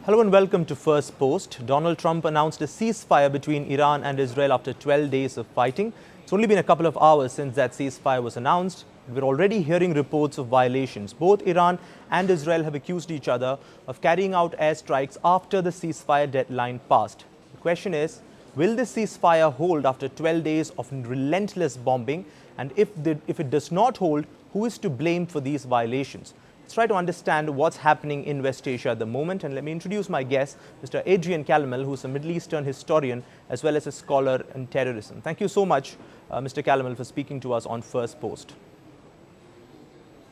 Hello and welcome to First Post. Donald Trump announced a ceasefire between Iran and Israel after 12 days of fighting. It's only been a couple of hours since that ceasefire was announced. We're already hearing reports of violations. Both Iran and Israel have accused each other of carrying out airstrikes after the ceasefire deadline passed. The question is, will this ceasefire hold after 12 days of relentless bombing? And if it does not hold, who is to blame for these violations? Let's try to understand what's happening in West Asia at the moment. And let me introduce my guest, Mr. Adrian Calamel, who's a Middle Eastern historian as well as a scholar in terrorism. Thank you so much, Mr. Calamel, for speaking to us on First Post.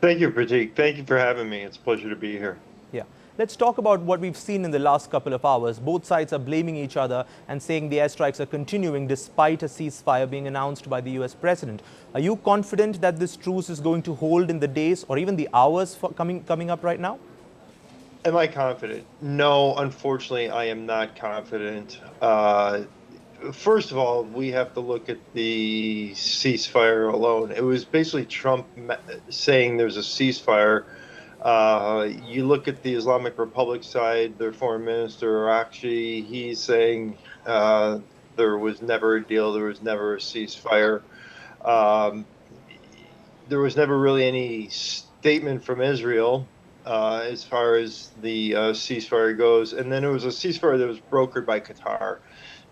Thank you, Prathik. Thank you for having me. It's a pleasure to be here. Yeah. Let's talk about what we've seen in the last couple of hours. Both sides are blaming each other and saying the airstrikes are continuing despite a ceasefire being announced by the US president. Are you confident that this truce is going to hold in the days or even the hours coming up right now? Am I confident? No, unfortunately, I am not confident. First of all, we have to look at the ceasefire alone. It was basically Trump saying there's a ceasefire. You look at the Islamic Republic side, their foreign minister, Arakshi, he's saying there was never a deal, there was never a ceasefire. There was never really any statement from Israel as far as the ceasefire goes. And then it was a ceasefire that was brokered by Qatar.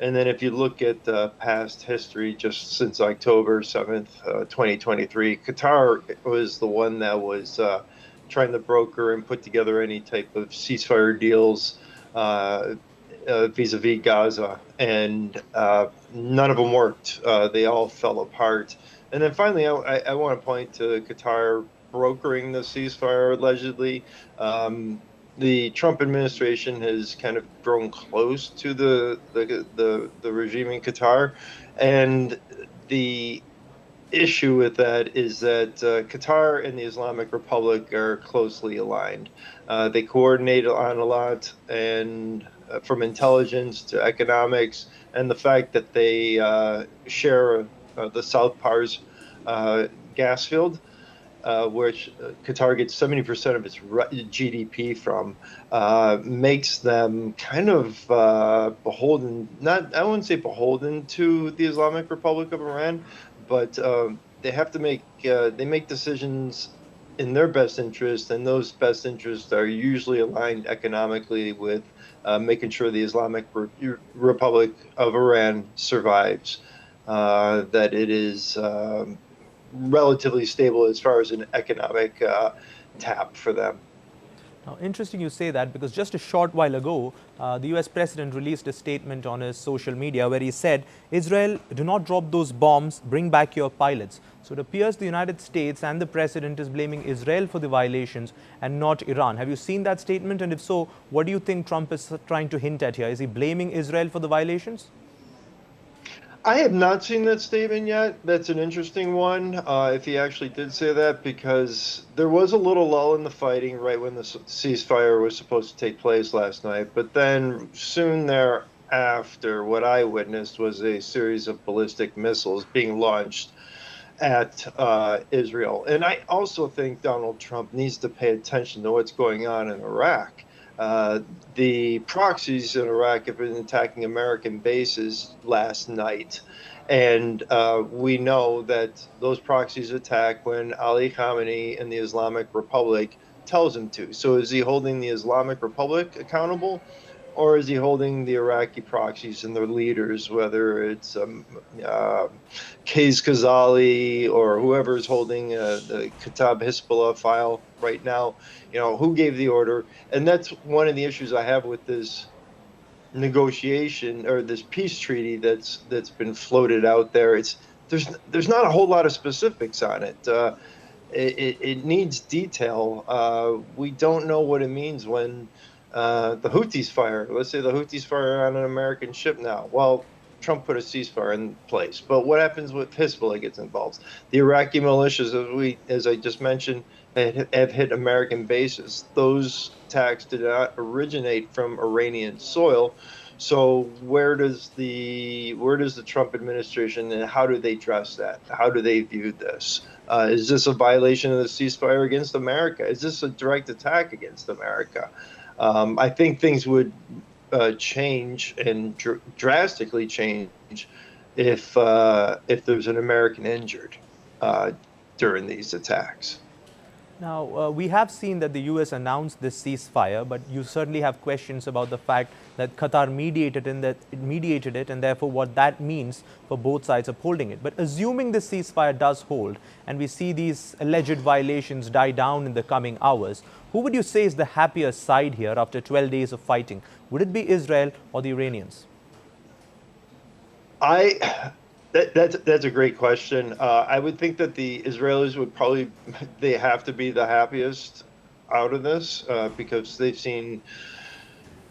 And then if you look at past history, just since October 7th, 2023, Qatar was the one that was trying to broker and put together any type of ceasefire deals vis-a-vis Gaza, and none of them worked. They all fell apart. And then finally, I want to point to Qatar brokering the ceasefire allegedly. The Trump administration has kind of grown close to the regime in Qatar, and the issue with that is that Qatar and the Islamic Republic are closely aligned. They coordinate on a lot, and from intelligence to economics, and the fact that they share the South Pars gas field, which Qatar gets 70% of its GDP from, makes them kind of beholden, I wouldn't say beholden to the Islamic Republic of Iran, but they have to make decisions in their best interest, and those best interests are usually aligned economically with making sure the Islamic Republic of Iran survives, that it is relatively stable as far as an economic tap for them. Now, interesting you say that, because just a short while ago, the US president released a statement on his social media where he said, Israel, do not drop those bombs, bring back your pilots. So it appears the United States and the president is blaming Israel for the violations and not Iran. Have you seen that statement? And if so, what do you think Trump is trying to hint at here? Is he blaming Israel for the violations? I have not seen that statement yet. That's an interesting one, if he actually did say that, because there was a little lull in the fighting right when the ceasefire was supposed to take place last night. But then soon thereafter, what I witnessed was a series of ballistic missiles being launched at Israel. And I also think Donald Trump needs to pay attention to what's going on in Iraq. The proxies in Iraq have been attacking American bases last night. And we know that those proxies attack when Ali Khamenei and the Islamic Republic tells him to. So is he holding the Islamic Republic accountable? Or is he holding the Iraqi proxies and their leaders, whether it's Qais Khazali or whoever is holding the Kitab Hezbollah file right now? You know, who gave the order? And that's one of the issues I have with this negotiation or this peace treaty that's been floated out there. There's not a whole lot of specifics on it. It needs detail. We don't know what it means when the Houthis fire. Let's say the Houthis fire on an American ship now. Well, Trump put a ceasefire in place. But what happens with Hezbollah gets involved? The Iraqi militias, as I just mentioned, have hit American bases. Those attacks did not originate from Iranian soil. So where does the Trump administration, and how do they address that? How do they view this? Is this a violation of the ceasefire against America? Is this a direct attack against America? I think things would change and drastically change if there's an American injured uh, during these attacks. Now, we have seen that the US announced this ceasefire, but you certainly have questions about the fact that Qatar mediated it, and therefore what that means for both sides upholding it. But assuming this ceasefire does hold, and we see these alleged violations die down in the coming hours, who would you say is the happier side here after 12 days of fighting? Would it be Israel or the Iranians? I that's a great question. I would think that the Israelis would probably they have to be the happiest out of this because they've seen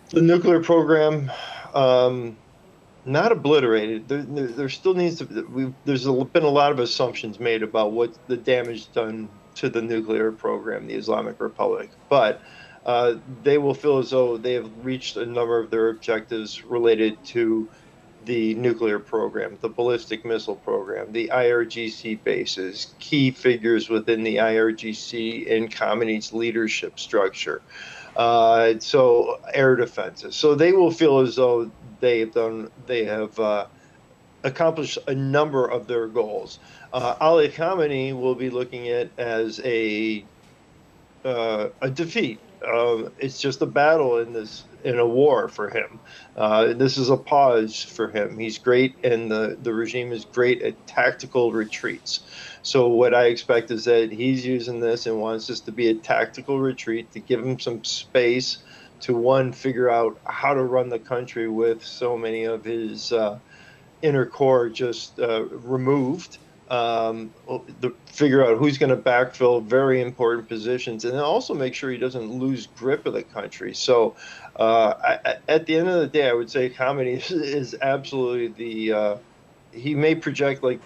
the nuclear program not obliterated. There still needs to there's been a lot of assumptions made about what the damage done to the nuclear program, the Islamic Republic, but they will feel as though they have reached a number of their objectives related to the nuclear program, the ballistic missile program, the IRGC bases, key figures within the IRGC and Khamenei's leadership structure. So air defenses. So they will feel as though they have accomplished a number of their goals. Ali Khamenei will be looking at as a defeat. It's just a battle in a war for him. This is a pause for him. He's great, and the regime is great at tactical retreats. So what I expect is that he's using this and wants this to be a tactical retreat to give him some space to, one, figure out how to run the country with so many of his inner core just removed. Figure out who's going to backfill very important positions, and then also make sure he doesn't lose grip of the country. So at the end of the day, I would say Khamenei is absolutely he may project like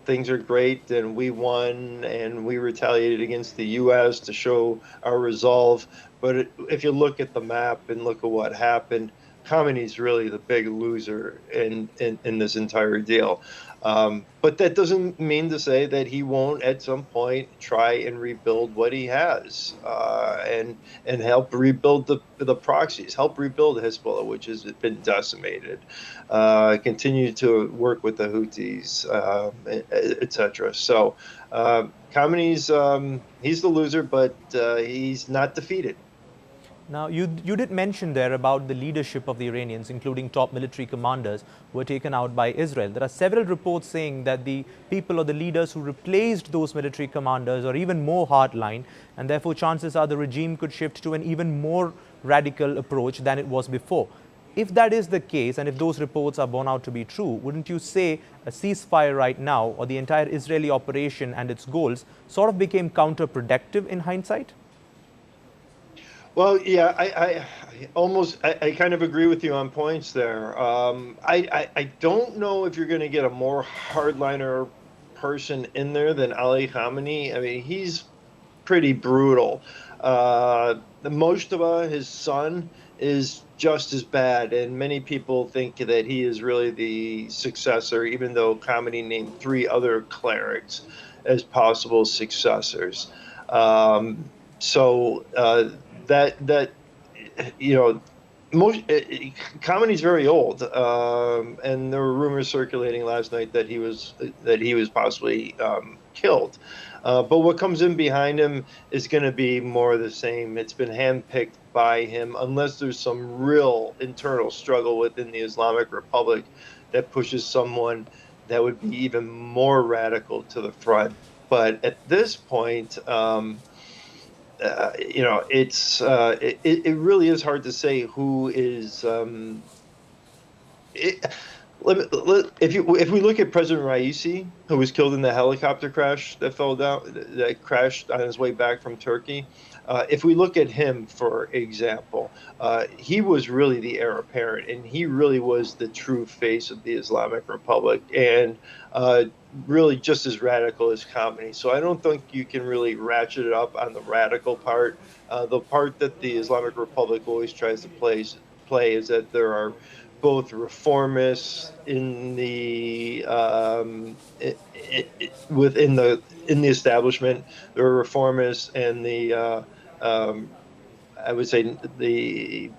things are great and we won and we retaliated against the US to show our resolve. But if you look at the map and look at what happened, Khamenei's really the big loser in this entire deal. But that doesn't mean to say that he won't at some point try and rebuild what he has and help rebuild the proxies, help rebuild Hezbollah, which has been decimated, continue to work with the Houthis, etc. So Khamenei's he's the loser, but he's not defeated. Now, you did mention there about the leadership of the Iranians, including top military commanders, were taken out by Israel. There are several reports saying that the people or the leaders who replaced those military commanders are even more hardline, and therefore chances are the regime could shift to an even more radical approach than it was before. If that is the case, and if those reports are borne out to be true, wouldn't you say a ceasefire right now, or the entire Israeli operation and its goals, sort of became counterproductive in hindsight? Well, yeah, I kind of agree with you on points there. I don't know if you're going to get a more hardliner person in there than Ali Khamenei. I mean, he's pretty brutal. The Moshtaba, his son, is just as bad, and many people think that he is really the successor, even though Khamenei named three other clerics as possible successors. So that most Khamenei's very old, and there were rumors circulating last night that he was possibly killed. But what comes in behind him is going to be more of the same. It's been handpicked by him, unless there's some real internal struggle within the Islamic Republic that pushes someone that would be even more radical to the front. But at this point, it really is hard to say who is. If we look at President Raisi, who was killed in the helicopter crash that crashed on his way back from Turkey, if we look at him, for example, he was really the heir apparent, and he really was the true face of the Islamic Republic, and really just as radical as Khamenei. So I don't think you can really ratchet it up on the radical part. The part that the Islamic Republic always tries to play is that there are both reformists in the in the establishment. There are reformists and the I would say the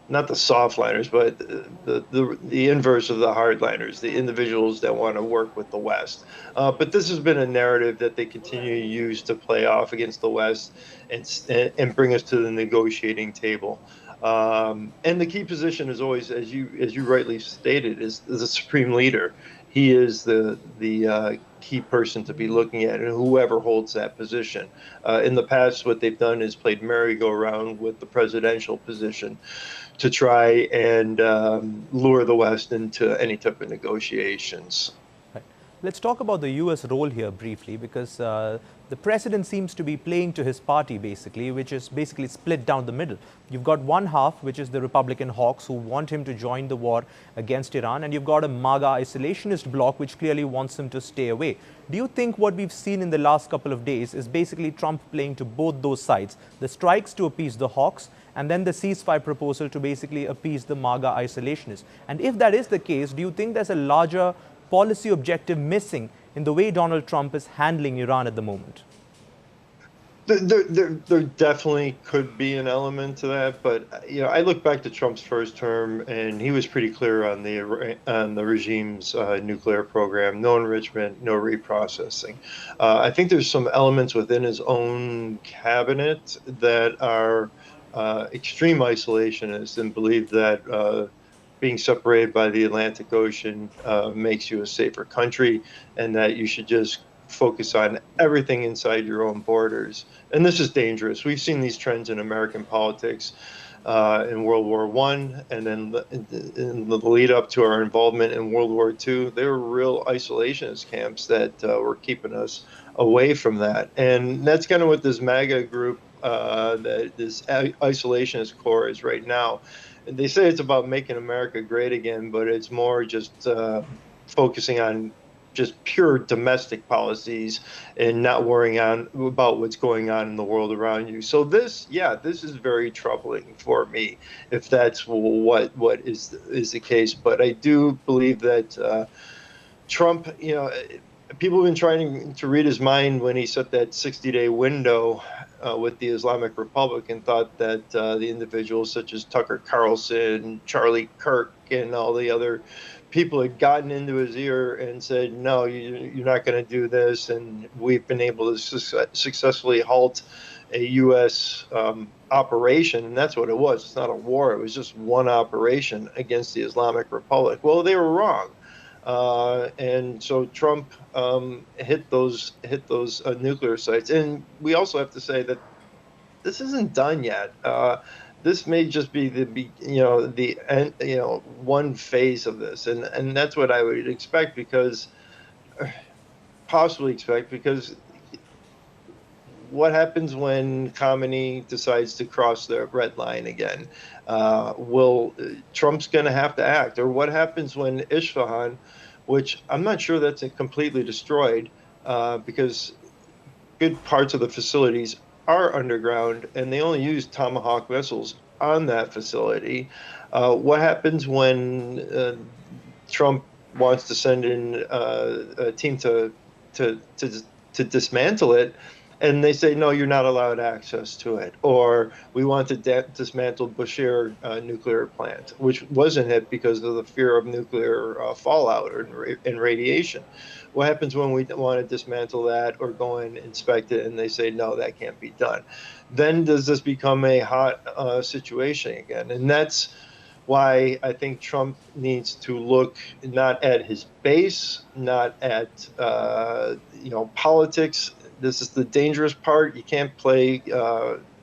not the soft liners, but the inverse of the hardliners, the individuals that want to work with the West. But this has been a narrative that they continue to use to play off against the West and bring us to the negotiating table. And the key position is always, as you rightly stated, is the supreme leader. He is the key person to be looking at, and whoever holds that position. In the past, what they've done is played merry-go-round with the presidential position to try and lure the West into any type of negotiations. Right. Let's talk about the US role here briefly, because the president seems to be playing to his party basically, which is basically split down the middle. You've got one half, which is the Republican hawks who want him to join the war against Iran, and you've got a MAGA isolationist bloc which clearly wants him to stay away. Do you think what we've seen in the last couple of days is basically Trump playing to both those sides? The strikes to appease the hawks, and then the ceasefire proposal to basically appease the MAGA isolationists. And if that is the case, do you think there's a larger policy objective missing in the way Donald Trump is handling Iran at the moment? There definitely could be an element to that, but I look back to Trump's first term, and he was pretty clear on the regime's nuclear program: no enrichment, no reprocessing. I think there's some elements within his own cabinet that are extreme isolationists and believe that being separated by the Atlantic Ocean makes you a safer country, and that you should just focus on everything inside your own borders. And this is dangerous. We've seen these trends in American politics in World War I, and then in the lead up to our involvement in World War II. They were real isolationist camps that were keeping us away from that. And that's kind of what this MAGA group, this isolationist core, is right now. And they say it's about making America great again, but it's more just focusing on just pure domestic policies and not worrying about what's going on in the world around you. So this is very troubling for me, if that's what is the case. But I do believe that Trump, people have been trying to read his mind when he set that 60-day window with the Islamic Republic, and thought that the individuals such as Tucker Carlson, Charlie Kirk, and all the other people had gotten into his ear and said, no, you're not going to do this. And we've been able to successfully halt a U.S. Operation. And that's what it was. It's not a war. It was just one operation against the Islamic Republic. Well, they were wrong. And so Trump hit those nuclear sites. And we also have to say that this isn't done yet. This may just be the end, one phase of this, and that's what I would expect, because what happens when Khamenei decides to cross the red line again? Trump's going to have to act? Or what happens when Isfahan, which I'm not sure that's completely destroyed, because good parts of the facilities are underground, and they only use Tomahawk missiles on that facility. What happens when Trump wants to send in a team to dismantle it, and they say, no, you're not allowed access to it? Or we want to dismantle Bushehr nuclear plant, which wasn't hit because of the fear of nuclear fallout and radiation. What happens when we want to dismantle that or go and inspect it, and they say, no, that can't be done? Then does this become a hot situation again? And that's why I think Trump needs to look not at his base, not at politics. This is the dangerous part. You can't play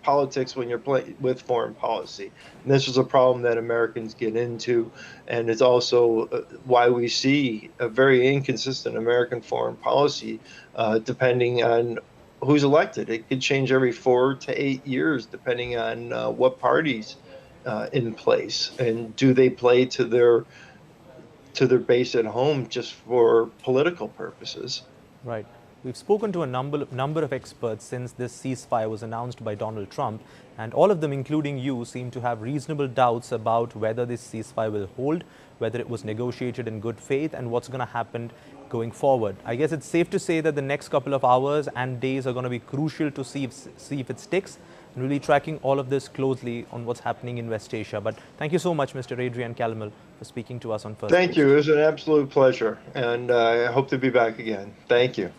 politics when you're playing with foreign policy. And this is a problem that Americans get into, and it's also why we see a very inconsistent American foreign policy, depending on who's elected. It could change every 4 to 8 years, depending on what party's in place, and do they play to their base at home just for political purposes. Right. We've spoken to a number of experts since this ceasefire was announced by Donald Trump, and all of them, including you, seem to have reasonable doubts about whether this ceasefire will hold, whether it was negotiated in good faith, and what's going to happen going forward. I guess it's safe to say that the next couple of hours and days are going to be crucial to see if it sticks, and we'll be tracking all of this closely on what's happening in West Asia. But thank you so much, Mr. Adrian Calamel, for speaking to us on First Thank Post. you. It was an absolute pleasure, and I hope to be back again. Thank you.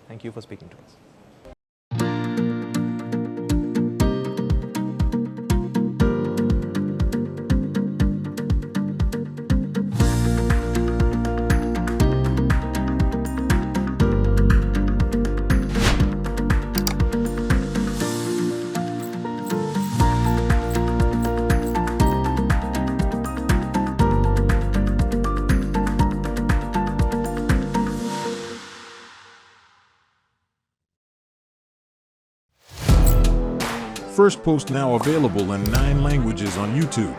Thank you for speaking to us. First Post now available in 9 languages on YouTube.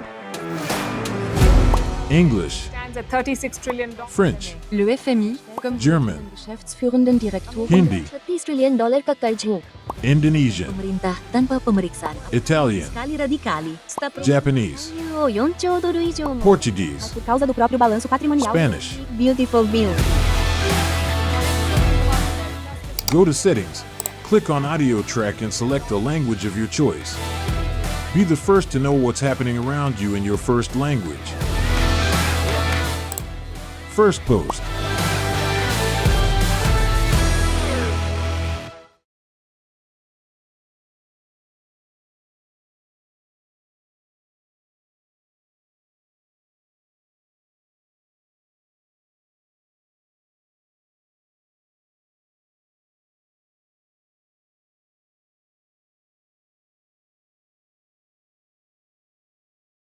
English, Stands at $36 trillion. French, Le FMI, comme German, Geschäftsführenden Direktor, Hindi, $30 trillion ka karj ho. Indonesian, Pemerintah tanpa pemeriksaan. Italian, Sekali radikali. Japanese, 4 兆ドル以上も Portuguese, por causa do próprio balanço patrimonial. Spanish. Beautiful bill. Go to Settings, click on Audio Track and select a language of your choice. Be the first to know what's happening around you in your first language. First Post.